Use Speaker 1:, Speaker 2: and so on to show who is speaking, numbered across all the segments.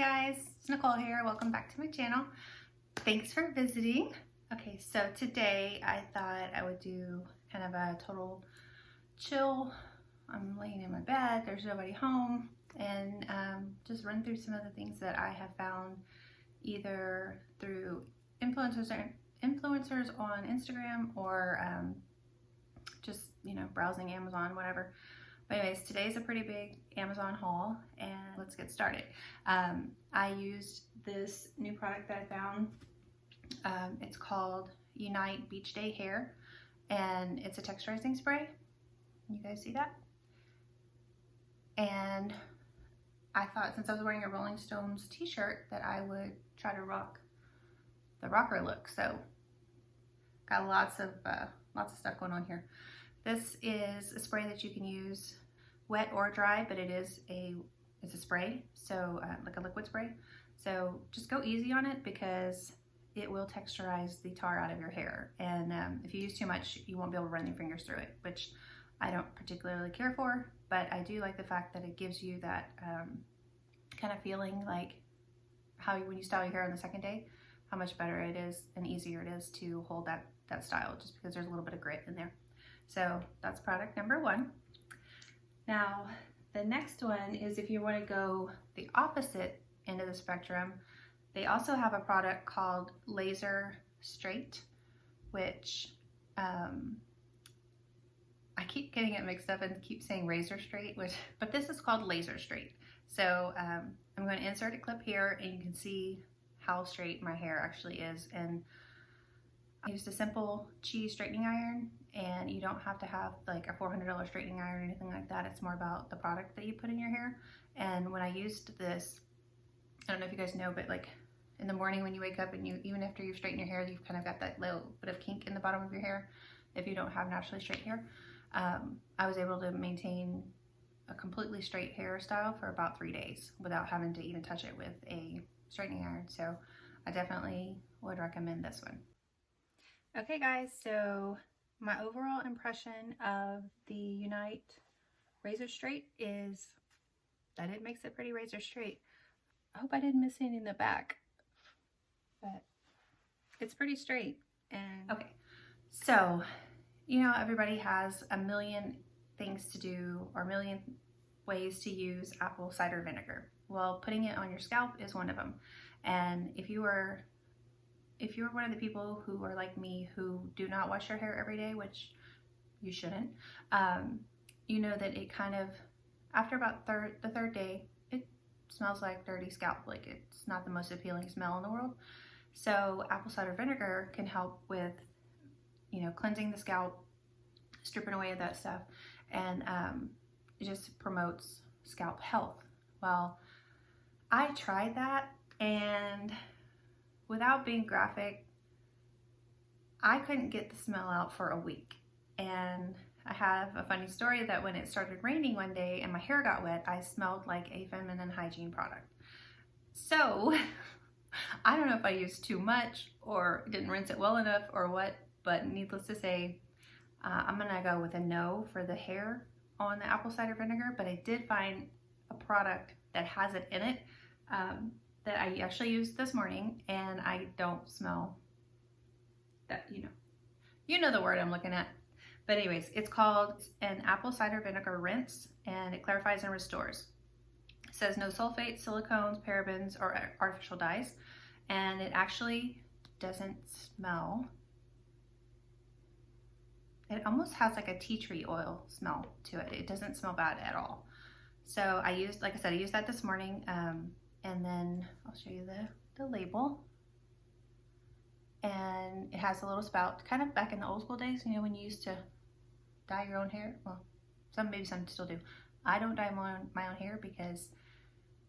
Speaker 1: guys, it's Nicole here. Welcome back to my channel. Thanks for visiting. Okay, so today I thought I would do kind of a total chill. I'm laying in my bed, there's nobody home, and just run through some of the things that I have found either through influencers on Instagram or just, you know, browsing Amazon, whatever. But anyways, today's a pretty big Amazon haul, and let's get started. I used this new product that I found. It's called Unite Beach Day Hair, and it's a texturizing spray. You guys see that? And I thought, since I was wearing a Rolling Stones t-shirt, that I would try to rock the rocker look. So got lots of stuff going on here. This is a spray that you can use wet or dry, but it's a spray, so like a liquid spray. So just go easy on it because it will texturize the tar out of your hair. And if you use too much, you won't be able to run your fingers through it, which I don't particularly care for, but I do like the fact that it gives you that kind of feeling like how when you style your hair on the second day, how much better it is and easier it is to hold that style, just because there's a little bit of grit in there. So that's product number one. Now, the next one is if you want to go the opposite end of the spectrum, they also have a product called Laser Straight, which I keep getting it mixed up and keep saying razor straight, but this is called Laser Straight. So I'm going to insert a clip here and you can see how straight my hair actually is. And I used a simple cheese straightening iron, and you don't have to have like a $400 straightening iron or anything like that. It's more about the product that you put in your hair. And when I used this, I don't know if you guys know, but like in the morning when you wake up and even after you've straightened your hair, you've kind of got that little bit of kink in the bottom of your hair if you don't have naturally straight hair. I was able to maintain a completely straight hairstyle for about 3 days without having to even touch it with a straightening iron. So I definitely would recommend this one. Okay guys, so my overall impression of the Unite Razor Straight is that it makes it pretty razor straight. I hope I didn't miss anything in the back, but it's pretty straight. And okay, so you know, everybody has a million things to do or a million ways to use apple cider vinegar. Well, putting it on your scalp is one of them. And if you are one of the people who are like me, who do not wash your hair every day, which you shouldn't, you know that it kind of, after about the third day, it smells like dirty scalp. Like, it's not the most appealing smell in the world. So apple cider vinegar can help with, you know, cleansing the scalp, stripping away that stuff, and it just promotes scalp health. Well, I tried that, and without being graphic, I couldn't get the smell out for a week. And I have a funny story that when it started raining one day and my hair got wet, I smelled like a feminine hygiene product. So I don't know if I used too much or didn't rinse it well enough or what, but needless to say, I'm gonna go with a no for the hair on the apple cider vinegar. But I did find a product that has it in it that I actually used this morning, and I don't smell that, you know the word I'm looking at. But anyways, it's called an apple cider vinegar rinse, and it clarifies and restores. It says no sulfates, silicones, parabens, or artificial dyes, and it actually doesn't smell. It almost has like a tea tree oil smell to it. It doesn't smell bad at all. So I used, like I said, I used that this morning. And then I'll show you the label. And it has a little spout, kind of back in the old school days, you know, when you used to dye your own hair. Well, maybe some still do. I don't dye my own hair because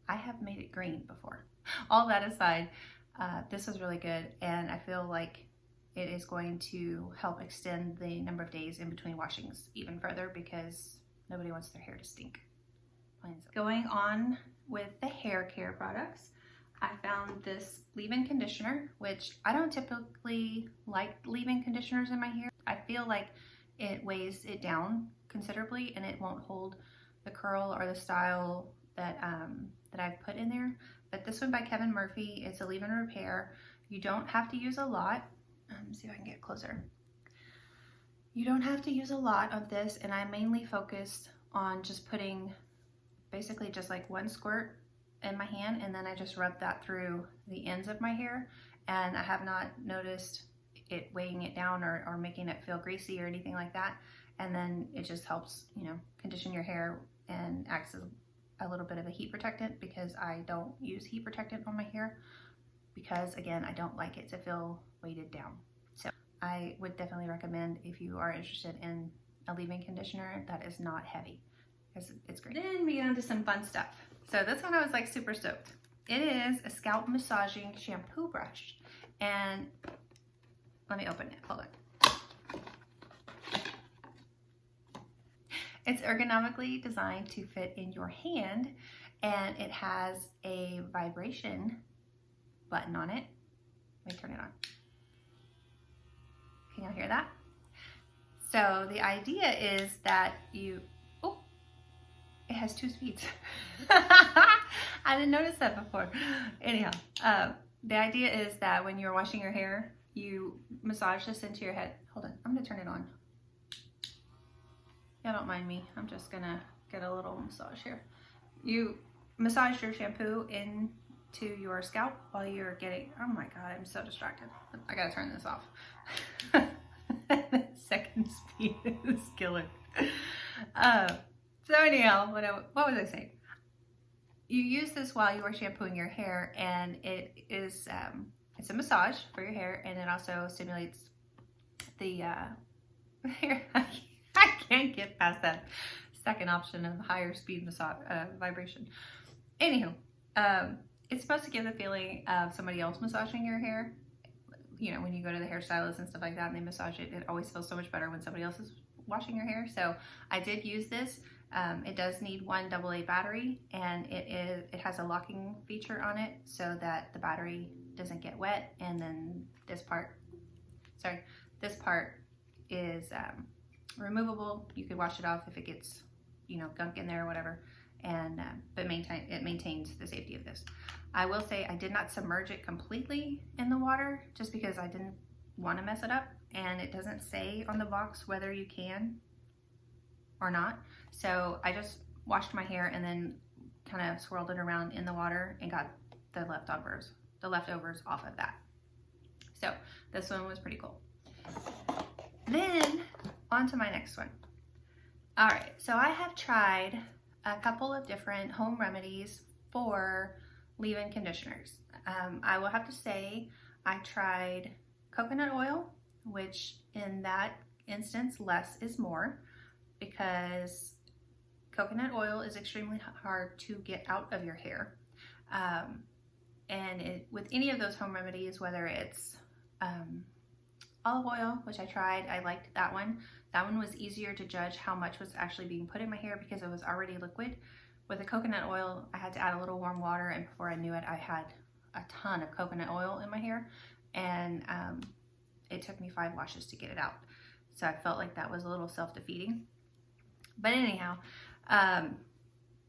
Speaker 1: I have made it green before. All that aside, this was really good, and I feel like it is going to help extend the number of days in between washings even further, because nobody wants their hair to stink. Going on with the hair care products, I found this LeaveIn Conditioner, which I don't typically like leave-in conditioners in my hair. I feel like it weighs it down considerably and it won't hold the curl or the style that I've put in there. but this one by Kevin Murphy, it's a leave-in repair. You don't have to use a lot. Let me see if I can get closer. You don't have to use a lot of this, and I mainly focused on just putting basically just like one squirt in my hand, and then I just rub that through the ends of my hair, and I have not noticed it weighing it down or making it feel greasy or anything like that. And then it just helps, you know, condition your hair and acts as a little bit of a heat protectant, because I don't use heat protectant on my hair because, again, I don't like it to feel weighted down. So I would definitely recommend, if you are interested in a leave-in conditioner that is not heavy, because it's great. Then we get on to some fun stuff. So this one I was like super stoked. It is a scalp massaging shampoo brush, and let me open it, hold on. It's ergonomically designed to fit in your hand, and it has a vibration button on it. Let me turn it on. Can y'all hear that? So the idea is that you, oh, it has 2 speeds. I didn't notice that before. Anyhow, the idea is that when you're washing your hair, you massage this into your head. Hold on, I'm gonna turn it on. Yeah, don't mind me. I'm just gonna get a little massage here. You massage your shampoo into your scalp while you're getting, oh my God, I'm so distracted. I gotta turn this off. Second speed is killer. So anyhow, what was I saying? You use this while you are shampooing your hair, and it is, it's a massage for your hair, and it also stimulates the hair. I can't get past that second option of higher speed massage vibration. Anywho, it's supposed to give the feeling of somebody else massaging your hair. You know, when you go to the hairstylist and stuff like that and they massage it, it always feels so much better when somebody else is washing your hair. So I did use this. It does need 1 AA battery, and it has a locking feature on it so that the battery doesn't get wet. And then this part is removable. You could wash it off if it gets, you know, gunk in there or whatever, and but it maintains the safety of this. I will say I did not submerge it completely in the water, just because I didn't want to mess it up, and it doesn't say on the box whether you can or not. So I just washed my hair and then kind of swirled it around in the water and got the leftovers off of that. So this one was pretty cool. Then on to my next one. All right, so I have tried a couple of different home remedies for leave-in conditioners. I will have to say I tried coconut oil, which in that instance, less is more, because coconut oil is extremely hard to get out of your hair. And with any of those home remedies, whether it's olive oil, which I tried, I liked that one. That one was easier to judge how much was actually being put in my hair because it was already liquid. With the coconut oil, I had to add a little warm water, and before I knew it, I had a ton of coconut oil in my hair, and it took me 5 washes to get it out. So I felt like that was a little self-defeating. But anyhow,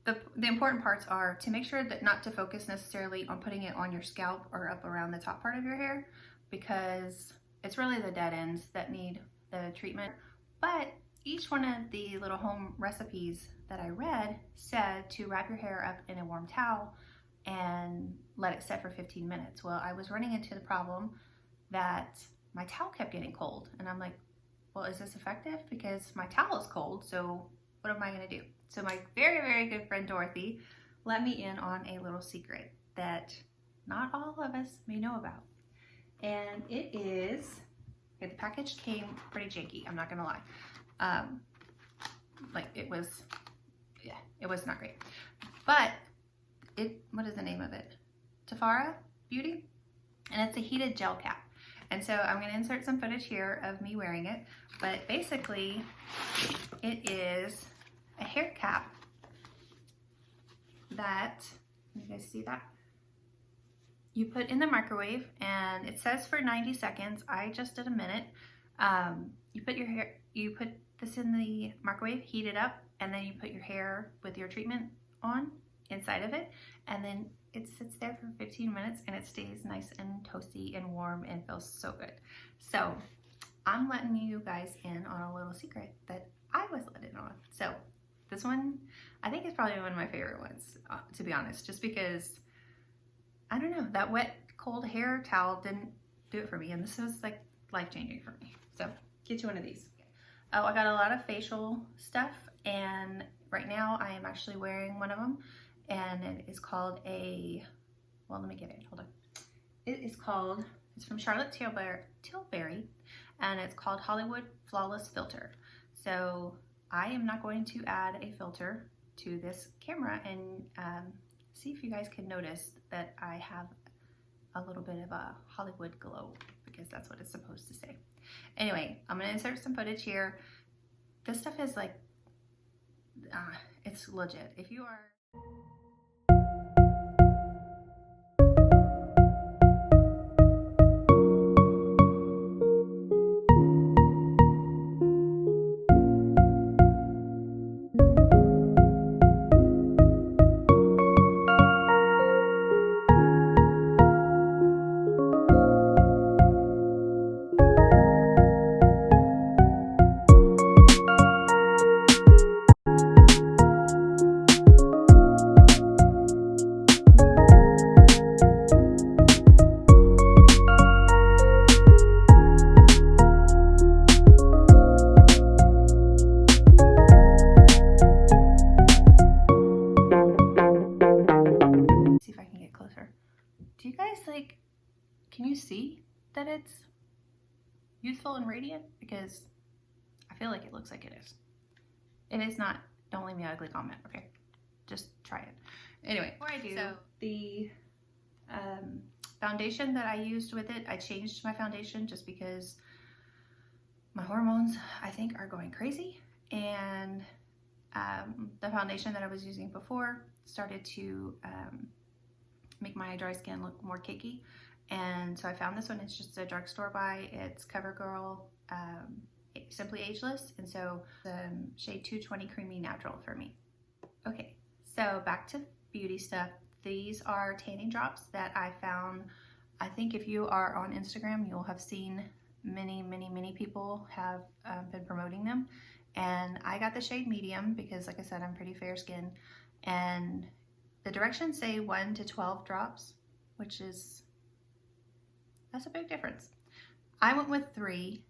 Speaker 1: the important parts are to make sure that not to focus necessarily on putting it on your scalp or up around the top part of your hair, because it's really the dead ends that need the treatment. But each one of the little home recipes that I read said to wrap your hair up in a warm towel and let it set for 15 minutes. Well, I was running into the problem that my towel kept getting cold, and I'm like, well, is this effective? Because my towel is cold, so what am I gonna do? So my very, very good friend Dorothy let me in on a little secret that not all of us may know about. And it is, okay, the package came pretty janky, I'm not gonna lie. Like it was not great. But what is the name of it? Tafara Beauty? And it's a heated gel cap. And so I'm gonna insert some footage here of me wearing it, but basically it is a hair cap that, you guys see that? You put in the microwave, and it says for 90 seconds. I just did a minute. You put this in the microwave, heat it up, and then you put your hair with your treatment on inside of it, and then it sits there for 15 minutes and it stays nice and toasty and warm and feels so good. So I'm letting you guys in on a little secret that I was let in on. So this one, I think is probably one of my favorite ones, to be honest, just because, I don't know, that wet, cold hair towel didn't do it for me. And this was like life-changing for me. So get you one of these. Oh, I got a lot of facial stuff, and right now I am actually wearing one of them, and it is called well, let me get it, hold on. It's from Charlotte Tilbury, and it's called Hollywood Flawless Filter. So I am not going to add a filter to this camera, and see if you guys can notice that I have a little bit of a Hollywood glow, because that's what it's supposed to say. Anyway, I'm gonna insert some footage here. This stuff is like, it's legit. If you are... Do you guys can you see that it's youthful and radiant? Because I feel like it looks like it is. If it's not, don't leave me an ugly comment, okay? Just try it. Anyway, before I do, the foundation that I used with it, I changed my foundation just because my hormones, I think, are going crazy. And the foundation that I was using before started to make my dry skin look more cakey, and so I found this one. It's just a drugstore buy. It's Covergirl Simply Ageless, and so shade 220 Creamy Natural for me. Okay, so back to beauty stuff. These are tanning drops that I found. I think if you are on Instagram, you'll have seen many people have been promoting them, and I got the shade medium because, like I said, I'm pretty fair skin, and the directions say 1 to 12 drops, which is, that's a big difference. I went with 3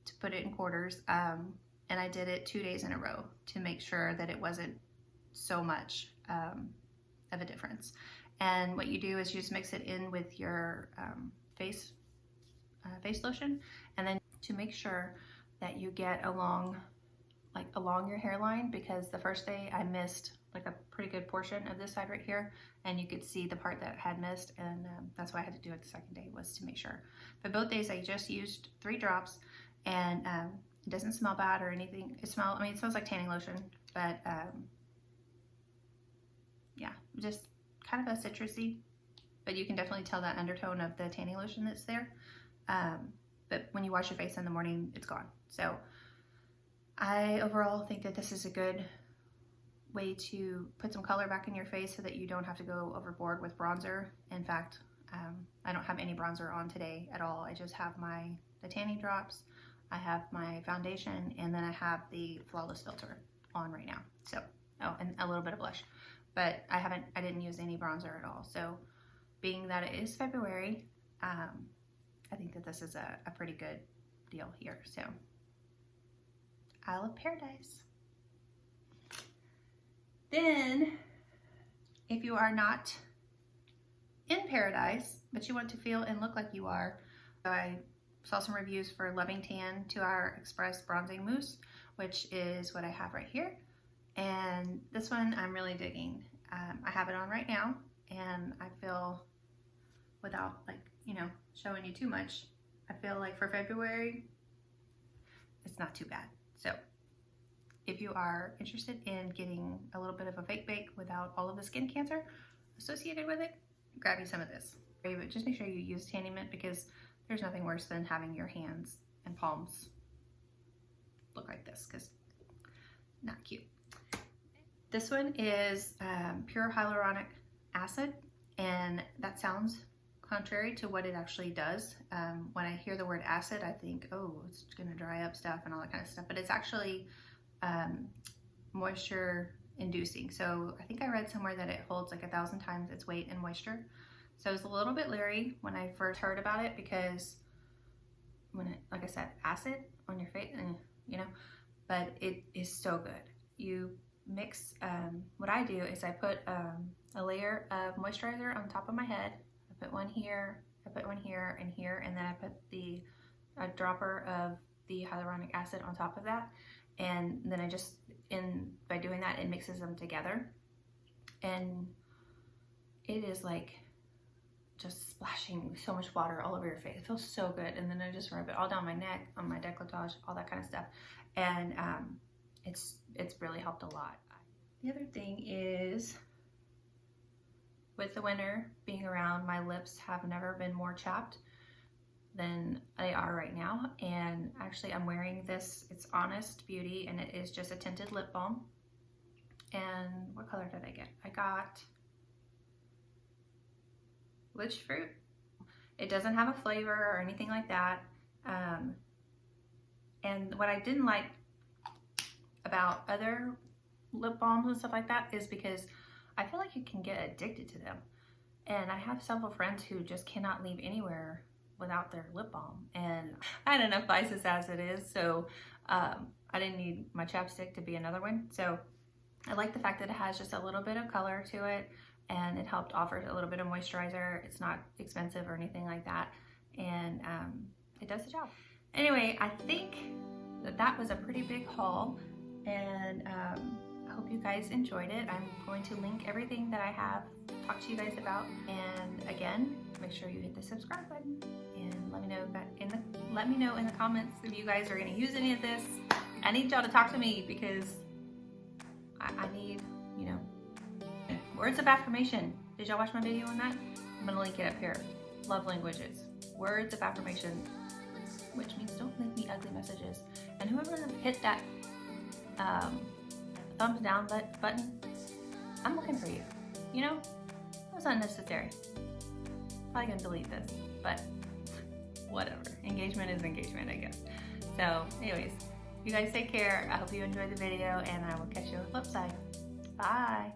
Speaker 1: to put it in quarters, and I did it 2 days in a row to make sure that it wasn't so much of a difference. And what you do is you just mix it in with your face lotion, and then to make sure that you get along your hairline, because the first day I missed like a pretty good portion of this side right here, and you could see the part that had missed, and that's why I had to do it the second day, was to make sure. But both days I just used 3 drops, and it doesn't smell bad or anything. It smells like tanning lotion, but yeah, just kind of a citrusy, but you can definitely tell that undertone of the tanning lotion that's there. But when you wash your face in the morning, it's gone. So I overall think that this is a good way to put some color back in your face so that you don't have to go overboard with bronzer. In fact, I don't have any bronzer on today at all. I just have the tanning drops, I have my foundation, and then I have the Flawless Filter on right now. So, oh, and a little bit of blush, but I didn't use any bronzer at all. So being that it is February, I think that this is a pretty good deal here. So Isle of Paradise. Then, if you are not in paradise, but you want to feel and look like you are, I saw some reviews for Loving Tan 2-Hour Express Bronzing Mousse, which is what I have right here. And this one I'm really digging. I have it on right now, and I feel, without showing you too much, I feel like for February, it's not too bad. So if you are interested in getting a little bit of a fake bake without all of the skin cancer associated with it, grab you some of this. But just make sure you use tanning mint, because there's nothing worse than having your hands and palms look like this, because not cute. This one is pure hyaluronic acid, And that sounds contrary to what it actually does. When I hear the word acid, I think, oh, it's gonna dry up stuff and all that kind of stuff, but it's actually moisture inducing. So I think I read somewhere that it holds like 1,000 times its weight in moisture. So I was a little bit leery when I first heard about it, because when it, like I said, acid on your face, and you know, but it is so good. You mix, what I do is I put a layer of moisturizer on top of my head. I put one here, I put one here and here, and then I put a dropper of the hyaluronic acid on top of that. And then I just, by doing that, it mixes them together. And it is like just splashing so much water all over your face. It feels so good. And then I just rub it all down my neck, on my décolletage, all that kind of stuff. And it's really helped a lot. The other thing is, with the winter being around, my lips have never been more chapped than they are right now. And actually I'm wearing this, it's Honest Beauty, and it is just a tinted lip balm. And what color did I get? I got Witch Fruit. It doesn't have a flavor or anything like that. And what I didn't like about other lip balms and stuff like that is because I feel like you can get addicted to them. And I have several friends who just cannot leave anywhere without their lip balm. And I had enough vices as it is, so I didn't need my chapstick to be another one. So I like the fact that it has just a little bit of color to it, and it helped offer a little bit of moisturizer. It's not expensive or anything like that, and it does the job. Anyway, I think that was a pretty big haul, and I hope you guys enjoyed it. I'm going to link everything that I have talked to you guys about, and again, make sure you hit the subscribe button, and let me know in the comments if you guys are going to use any of this. I need y'all to talk to me, because I need, you know, words of affirmation. Did y'all watch my video on that? I'm gonna link it up here. Love languages, words of affirmation, which means don't leave me ugly messages. And whoever hit that thumbs down button, I'm looking for you. You know, it was unnecessary. Probably gonna delete this, but whatever. Engagement is engagement, I guess. So anyways, you guys take care. I hope you enjoyed the video, and I will catch you on the flip side. Bye.